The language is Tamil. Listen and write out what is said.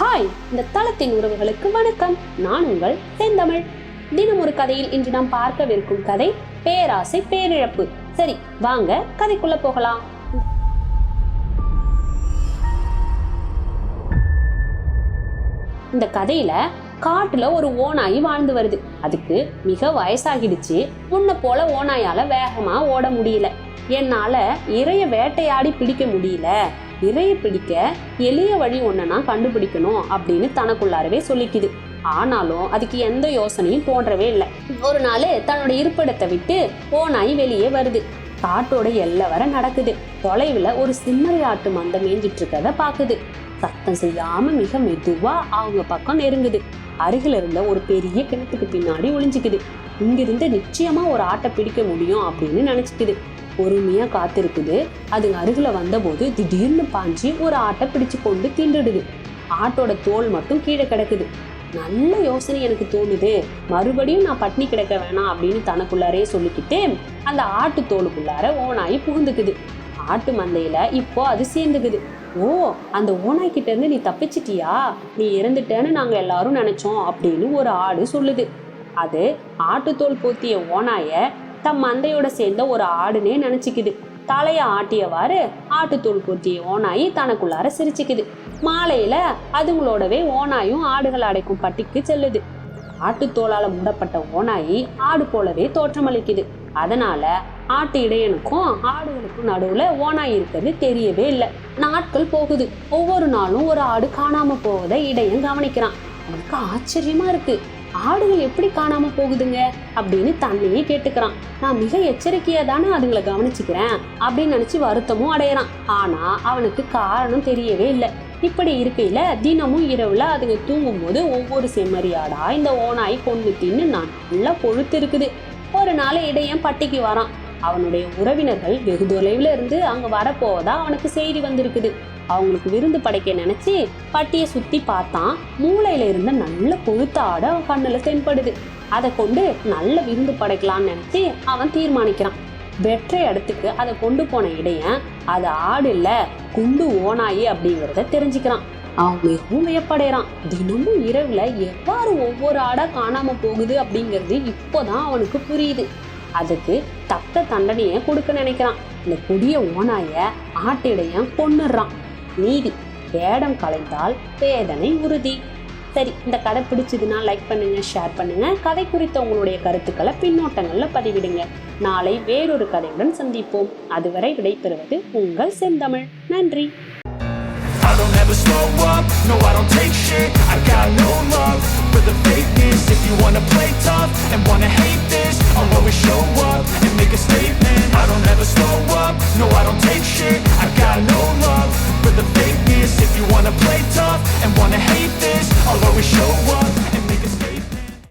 ஹாய், இந்த தளத்தின் உறவுகளுக்கு வணக்கம். நான் உங்கள் செந்தமிழ். தினம் ஒரு கதையில் இன்று நாம் பார்க்கவிருக்கும் கதை பேராசை பேரிழப்பு. சரி, வாங்க கதைக்குள்ள போகலாம். இந்த கதையில காட்டுல ஒரு ஓநாய் வாழ்ந்து வருது. அதுக்கு மிக வயசாகிடுச்சு. முன்ன போல ஓநாயால வேகமா ஓட முடியல. என்னால இறைய வேட்டையாடி பிடிக்க முடியல. இறைய பிடிக்க எளிய வழி ஒன்னா கண்டுபிடிக்கணும் அப்படின்னு தனக்குள்ளாரவே சொல்லிக்குது. ஆனாலும் அதுக்கு எந்த யோசனையும் தோன்றவே இல்லை. ஒரு நாள் தன்னோட இருப்பிடத்தை விட்டு ஓநாய் வெளியே வருது. காட்டோட எல்லை வர நடக்குது. தொலைவுல ஒரு செம்மறியாட்டு மந்தை மேய்ஞ்சிட்டு இருக்கத பாக்குது. சத்தம் செய்யாம மிக மெதுவா அவங்க பக்கம் நெருங்குது. அருகில இருந்த ஒரு பெரிய கிணத்துக்கு பின்னாடி ஒளிஞ்சுக்குது. இங்கிருந்து நிச்சயமா ஒரு ஆட்டை பிடிக்க முடியும் அப்படின்னு நினைச்சுக்குது. பொறுமையா காத்திருக்குது. அதுங்க அருகில வந்த போது திடீர்னு பாஞ்சு ஒரு ஆட்டை பிடிச்சு கொண்டு தின்றுடுது. ஆட்டோட தோல் மட்டும் கீழே கிடக்குது. நல்ல யோசனை எனக்கு தோணுது, மறுபடியும் நான் பட்னி கிடக்க வேணாம் அப்படின்னு தனக்குள்ளாரே சொல்லிக்கிட்டு அந்த ஆட்டு தோலுக்குள்ளார ஓநாய் புகுந்துக்குது. ஆட்டு மந்தையில இப்போ அது சேர்ந்துக்குது. ஓ, அந்த ஓநாய் கிட்ட இருந்து நீ தப்பிச்சிட்டியா, நீ இறந்துட்டேன்னு நாங்க எல்லாரும் நினைச்சோம் அப்படின்னு ஒரு ஆடு சொல்லுது. அது ஆட்டுத்தோல் போத்திய ஓநாய தம் மந்தையோட சேர்ந்த ஒரு ஆடுனே நினைச்சுக்குது. தலைய ஆட்டியவாறு ஆட்டுத்தோல் போத்திய ஓநாய் தனக்குள்ளார சிரிச்சுக்குது. மாலையில அதுங்களோடவே ஓநாயும் ஆடுகள் அடைக்கும் பட்டிக்கு செல்லுது. ஆட்டுத்தோளால மூடப்பட்ட ஓநாய் ஆடு போலவே தோற்றமளிக்குது. அதனால ஆட்டு இடையனுக்கும் ஆடுகளுக்கும் நடுவுல ஓநாய் இருக்கிறது தெரியவே இல்லை. நாட்கள் போகுது. ஒவ்வொரு நாளும் ஒரு ஆடு காணாம போவதை இடையன் கவனிக்கிறான். அவனுக்கு ஆச்சரியமா இருக்கு. ஆடுகள் எப்படி காணாம போகுதுங்க அப்படின்னு தன்னையே கேட்டுக்கிறான். நான் மிக எச்சரிக்கையா தானே அதுங்களை கவனிச்சுக்கிறேன் அப்படின்னு நினைச்சு வருத்தமும் அடையிறான். ஆனா அவனுக்கு காரணம் தெரியவே இல்லை. இப்படி இருக்கையில தினமும் இரவுல அதுங்க தூங்கும் போது ஒவ்வொரு செம்மறியாடா இந்த ஓநாய் கொண்டு தின்னு நல்லா பொழுத்து இருக்குது. ஒரு நாள் இடையன் பட்டிக்கு வரான். அவனுடைய உறவினர்கள் வெகு தொலைவுல இருந்து அங்க வரப்போவதா அவனுக்கு செய்தி வந்திருக்குது. அவங்களுக்கு விருந்து படைக்க நினைச்சு பட்டியை சுத்தி பார்த்தான். மூளையில இருந்த நல்ல கொழுத்த ஆடை அவன் கண்ணுல தென்படுது. அதை கொண்டு நல்ல விருந்து படைக்கலான்னு நினைச்சு அவன் தீர்மானிக்கிறான். வெற்றை இடத்துக்கு அதை கொண்டு போன இடையன் அது ஆடு இல்ல, குண்டு ஓநாயி அப்படிங்கிறத தெரிஞ்சுக்கிறான். அவன் மிகவும் வியப்படைறான். தினமும் இரவுல எவ்வாறு ஒவ்வொரு ஆடா காணாம போகுது அப்படிங்கிறது இப்போதான் அவனுக்கு புரியுது. அதுக்கு தக்க தண்டனையை கொடுக்க நினைக்கிறான். இந்த கொடிய ஓநாய ஆட்டிடையன் கொன்னுடுறான். நீதி வேடம் கலைந்தால் வேதனை உறுதி. சரி, இந்த கதை பிடிச்சதுன்னா லைக் பண்ணுங்க, ஷேர் பண்ணுங்க. கதை குறித்த உங்களுடைய கருத்துக்களை பின்னோட்டங்கள்ல பதிவிடுங்க. நாளை வேறொரு கதையுடன் சந்திப்போம். அதுவரை விடைபெறுவது உங்கள் செந்தமிழ். நன்றி. I don't ever slow up, no I don't take shit. I got no love for the fakeness. If you wanna play tough and wanna hate this, I'll always show up and make a statement. I don't ever slow up, no I don't take shit. I got no love for the fakeness. If you wanna play tough and wanna hate this, I'll always show up